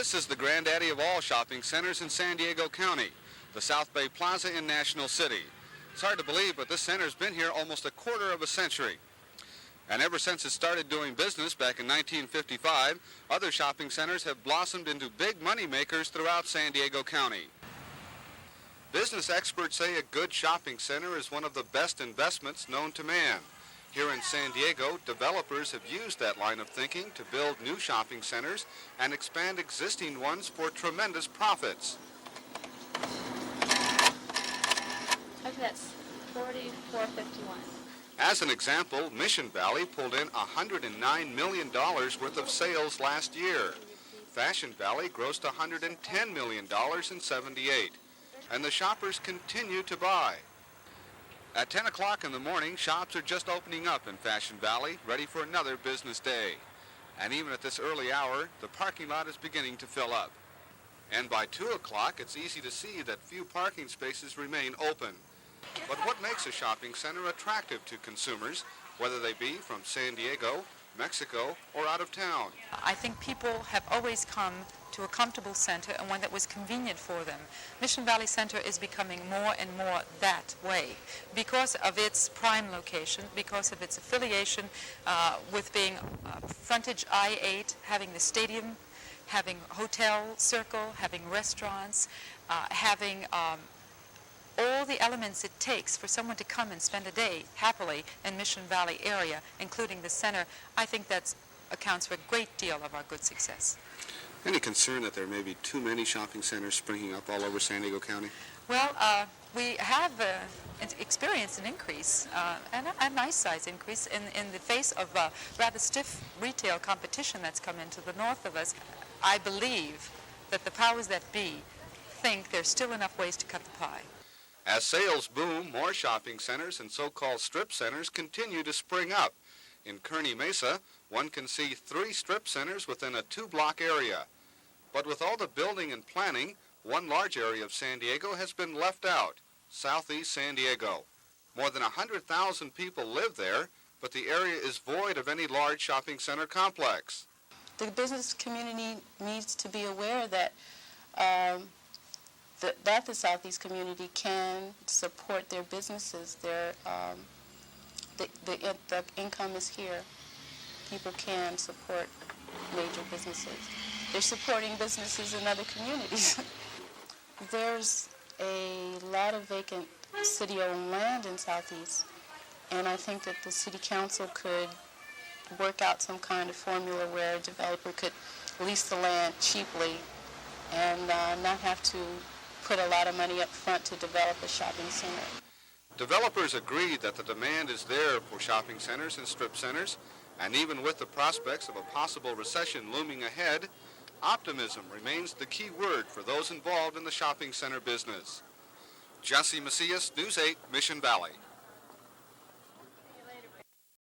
This is the granddaddy of all shopping centers in San Diego County, the South Bay Plaza in National City. It's hard to believe, but this center's been here almost a quarter of a century. And ever since it started doing business back in 1955, other shopping centers have blossomed into big money makers throughout San Diego County. Business experts say a good shopping center is one of the best investments known to man. Here in San Diego, developers have used that line of thinking to build new shopping centers and expand existing ones for tremendous profits. Okay, that's $44.51. As an example, Mission Valley pulled in $109 million worth of sales last year. Fashion Valley grossed $110 million in '78. And the shoppers continue to buy. At 10 o'clock in the morning, shops are just opening up in Fashion Valley, ready for another business day. And even at this early hour, the parking lot is beginning to fill up. And by 2 o'clock, it's easy to see that few parking spaces remain open. But what makes a shopping center attractive to consumers, whether they be from San Diego, Mexico, or out of town? I think people have always come to a comfortable center and one that was convenient for them. Mission Valley Center is becoming more and more that way because of its prime location, because of its affiliation with being frontage I-8, having the stadium, having hotel circle, having restaurants, having all the elements it takes for someone to come and spend a day happily in Mission Valley area, including the center. I think that accounts for a great deal of our good success. Any concern that there may be too many shopping centers springing up all over San Diego County? Well, we have experienced an increase, and a nice size increase in the face of rather stiff retail competition that's come into the north of us. I believe that the powers that be think there's still enough ways to cut the pie. As sales boom, more shopping centers and so-called strip centers continue to spring up. In Kearny Mesa, one can see 3 strip centers within a 2-block area. But with all the building and planning, one large area of San Diego has been left out, southeast San Diego. More than 100,000 people live there, but the area is void of any large shopping center complex. The business community needs to be aware that that the Southeast community can support their businesses. The income is here. People can support major businesses. They're supporting businesses in other communities. There's a lot of vacant city-owned land in Southeast, and I think that the city council could work out some kind of formula where a developer could lease the land cheaply and not have to put a lot of money up front to develop a shopping center. Developers agree that the demand is there for shopping centers and strip centers, and even with the prospects of a possible recession looming ahead, optimism remains the key word for those involved in the shopping center business. Jesse Macias, News 8, Mission Valley.